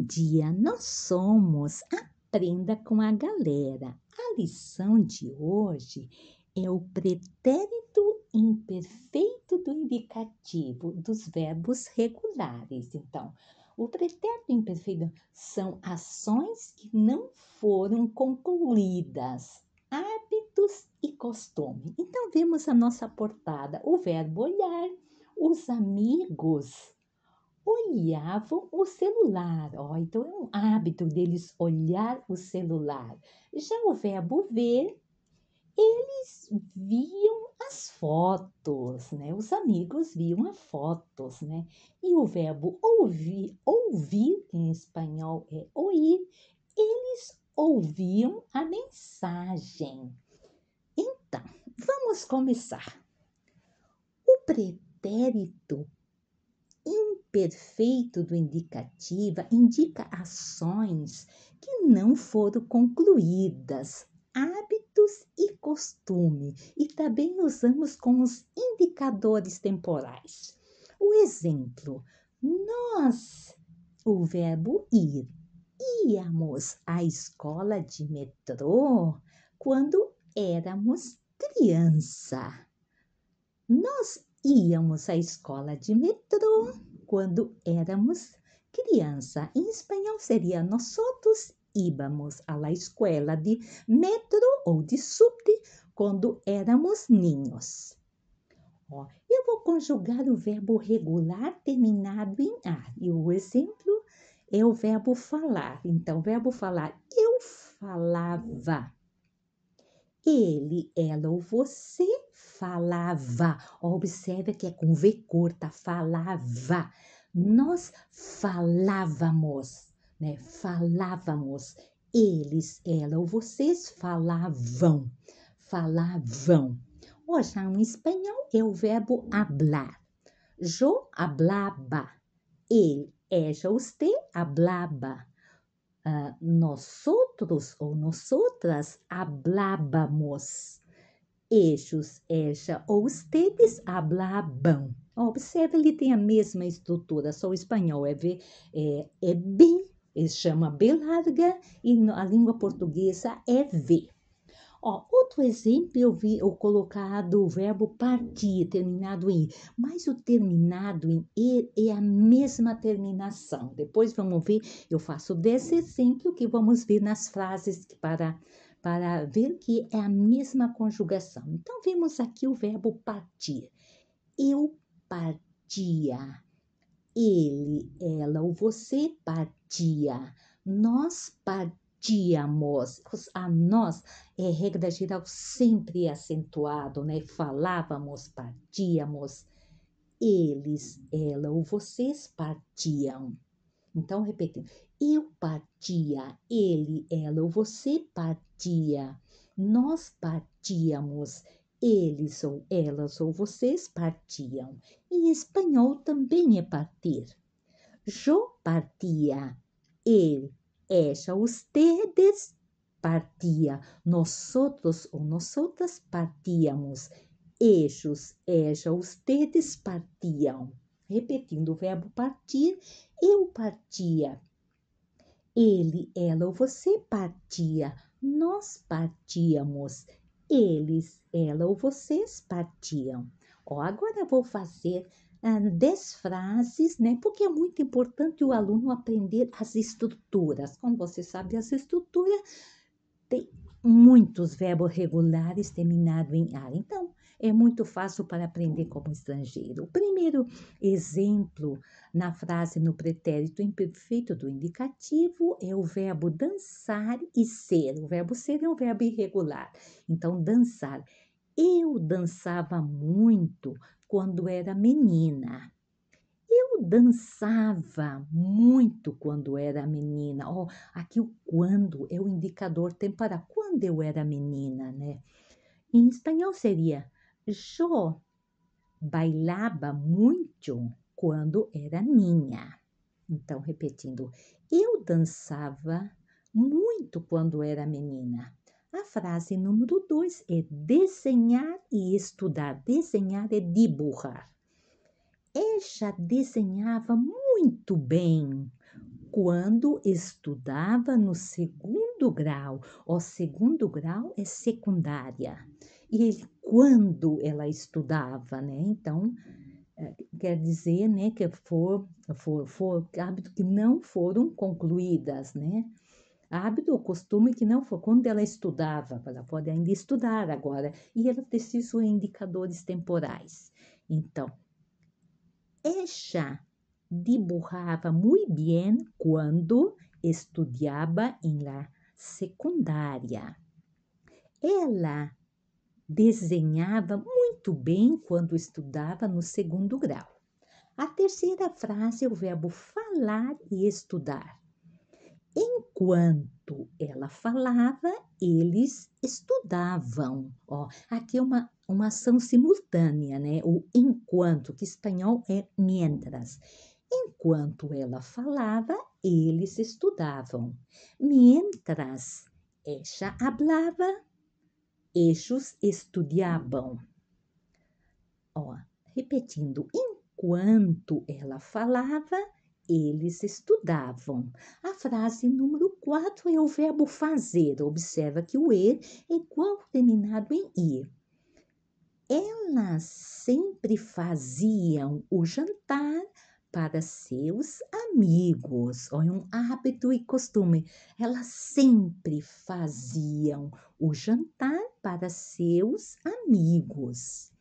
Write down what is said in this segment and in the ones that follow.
dia nós somos Aprenda com a Galera. A lição de hoje é o pretérito imperfeito do indicativo dos verbos regulares. Então, o pretérito imperfeito são ações que não foram concluídas, hábitos e costume. Então, vemos a nossa portada, o verbo olhar, os amigos olhavam o celular. Então, é um hábito deles olhar o celular. Já o verbo ver, eles viam as fotos, né? Os amigos viam as fotos, né? E o verbo ouvir, que em espanhol é oír, eles ouviam a mensagem. Então, vamos começar. O pretérito imperfeito do indicativa indica ações que não foram concluídas, hábitos e costume, e também usamos com os indicadores temporais. O exemplo, o verbo ir, íamos à escola de metrô quando éramos criança. Nós íamos à escola de metrô quando éramos criança. Em espanhol seria nosotros íbamos a la escuela de metro ou de subte quando éramos niños. Eu vou conjugar o verbo regular terminado em ar. E o exemplo é o verbo falar. Então, o verbo falar, eu falava. Ele, ela ou você falava. Observe que é com V curta, falava. Nós falávamos, né? Falávamos. Eles, ela ou vocês falavam. Falavam. Já em espanhol é o verbo hablar. Yo hablaba. Ele, ella, usted hablaba. Nosotros ou nosotras hablábamos. Ellos, ella ou ustedes hablavam. Observe, ele tem a mesma estrutura, só o espanhol é B, ele chama B larga e a língua portuguesa é V. Outro exemplo eu colocado o verbo partir, terminado em ir, mas o terminado em ir é a mesma terminação. Depois vamos ver, eu faço desse exemplo que vamos ver nas frases para ver que é a mesma conjugação. Então, vemos aqui o verbo partir. Eu partia. Ele, ela ou você partia. Nós partíamos. A nós é regra geral sempre acentuado, né? Falávamos, partíamos. Eles, ela ou vocês partiam. Então, repetindo. Eu partia, ele, ela ou você partia. Nós partíamos, eles ou elas ou vocês partiam. Em espanhol também é partir. Yo partía, él, ella, ustedes partía, nosotros ou nosotras partíamos, ellos, ella, ustedes partiam. Repetindo o verbo partir, eu partia. Ele, ela ou você partia. Nós partíamos. Eles, ela ou vocês partiam. Agora eu vou fazer 10 frases, né? Porque é muito importante o aluno aprender as estruturas. Como você sabe, as estruturas tem muitos verbos regulares terminados em ar. Então, é muito fácil para aprender como estrangeiro. O primeiro exemplo na frase no pretérito imperfeito do indicativo é o verbo dançar e ser. O verbo ser é um verbo irregular. Então, dançar. Eu dançava muito quando era menina. Eu dançava muito quando era menina. Aqui o quando é o indicador temporal. Quando eu era menina, né? Em espanhol seria yo bailava muito quando era niña. Então, repetindo, eu dançava muito quando era menina. A frase número 2 é desenhar e estudar. Desenhar é dibujar. Ella desenhava muito bem quando estudava no segundo grau. O segundo grau é secundária. E ele, quando ela estudava, né? Então, quer dizer, né, que for hábito que não foram concluídas, né? Hábito ou costume que não foi quando ela estudava, ela pode ainda estudar agora, e ela precisa de indicadores temporais. Então, ella dibujaba muy bien quando estudiava em la secundária. Ela desenhava muito bem quando estudava no segundo grau. A terceira frase é o verbo falar e estudar. Enquanto ela falava, eles estudavam. Ó, aqui é uma ação simultânea, né? O enquanto, que em espanhol é mientras. Enquanto ela falava, eles estudavam. Mientras ella hablaba, ellos estudiavam. Ó, repetindo, enquanto ela falava, eles estudavam. A frase número 4 é o verbo fazer. Observa que o er é igual terminado em ir. Elas sempre faziam o jantar para seus amigos. Olha, um hábito e costume. Elas sempre faziam o jantar para seus amigos.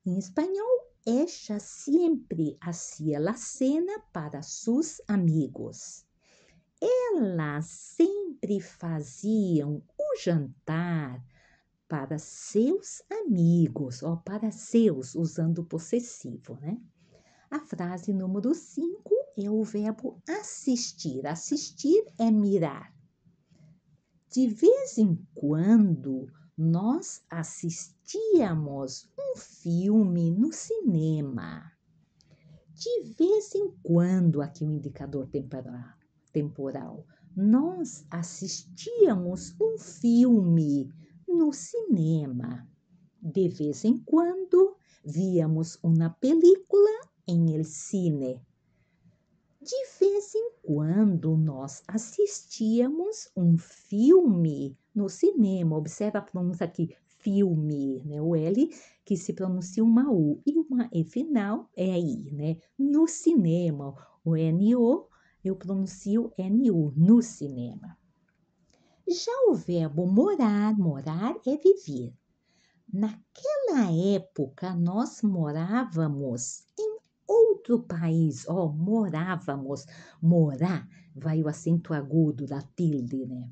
Em espanhol, ella siempre hacía la cena para sus amigos. Elas sempre faziam o jantar para seus amigos, ó, para seus, usando o possessivo, né? A frase número 5 é o verbo assistir. Assistir é mirar. De vez em quando, nós assistíamos um filme no cinema. De vez em quando, aqui o indicador temporal, nós assistíamos um filme no cinema. De vez em quando, víamos uma película em el cine. De vez em quando nós assistíamos um filme no cinema. Observa a pronúncia aqui, filme, né? O L que se pronuncia uma U e uma E final é I, né? No cinema, o N-O eu pronuncio N-U, no cinema. Já o verbo morar, morar é viver. Naquela época, nós morávamos em outro país. Ó, morávamos. Morar, vai o acento agudo da tilde, né?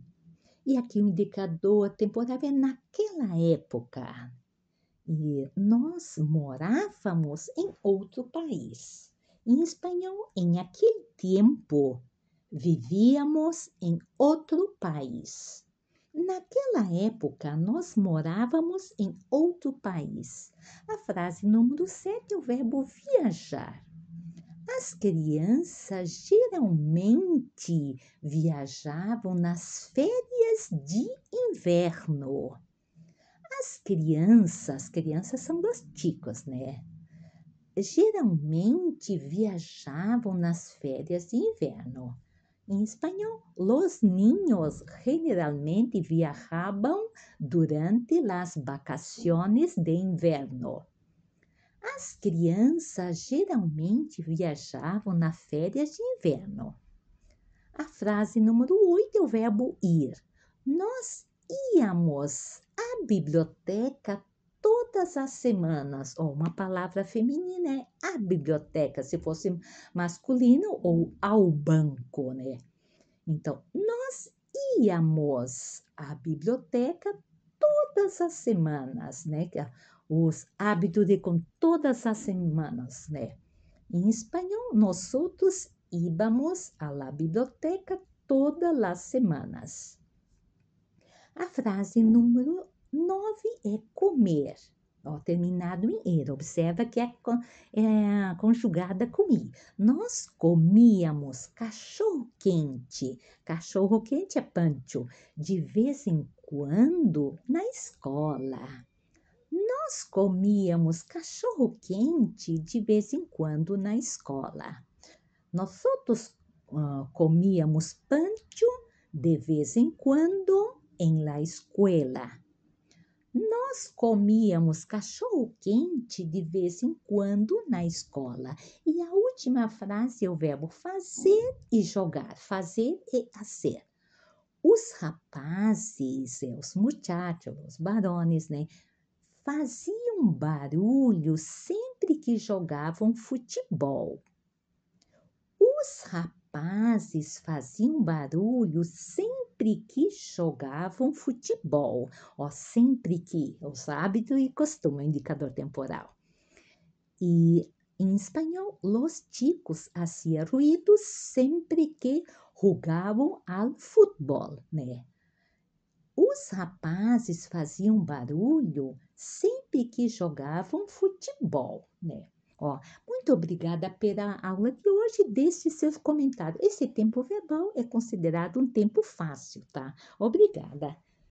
E aqui o indicador temporal é naquela época. E nós morávamos em outro país. Em espanhol, em aquele tempo, vivíamos em outro país. Naquela época, nós morávamos em outro país. A frase número 7 é o verbo viajar. As crianças geralmente viajavam nas férias de inverno. As crianças são dos chicos, né? Geralmente viajavam nas férias de inverno. Em espanhol, los niños generalmente viajaban durante las vacaciones de inverno. As crianças geralmente viajavam nas férias de inverno. A frase número 8 é o verbo ir. Nós íamos à biblioteca todas as semanas. Ou uma palavra feminina é a biblioteca, se fosse masculino, ou ao banco, né? Então, nós íamos à biblioteca todas as semanas, né? Os hábitos de com todas as semanas, né? Em espanhol, nós outros íbamos à la biblioteca todas as semanas. A frase número 9 é comer. Ó, terminado em er. Observa que é conjugada com i. Nós comíamos cachorro quente. Cachorro quente é pancho. De vez em quando na escola. Nós comíamos cachorro quente de vez em quando na escola. Nós outros comíamos pancho de vez em quando em la escuela. Nós comíamos cachorro-quente de vez em quando na escola. E a última frase é o verbo fazer e jogar, fazer e hacer. Os rapazes, os muchachos, os varones, né, faziam barulho sempre que jogavam futebol. Os rapazes faziam barulho sempre que jogavam futebol. Ó, sempre que, os hábitos e costume, indicador temporal. E em espanhol, los chicos hacían ruído sempre que jogavam al futebol, né? Os rapazes faziam barulho sempre que jogavam futebol, né? Ó, muito obrigada pela aula de hoje. Deixe seus comentários. Esse tempo verbal é considerado um tempo fácil, tá? Obrigada.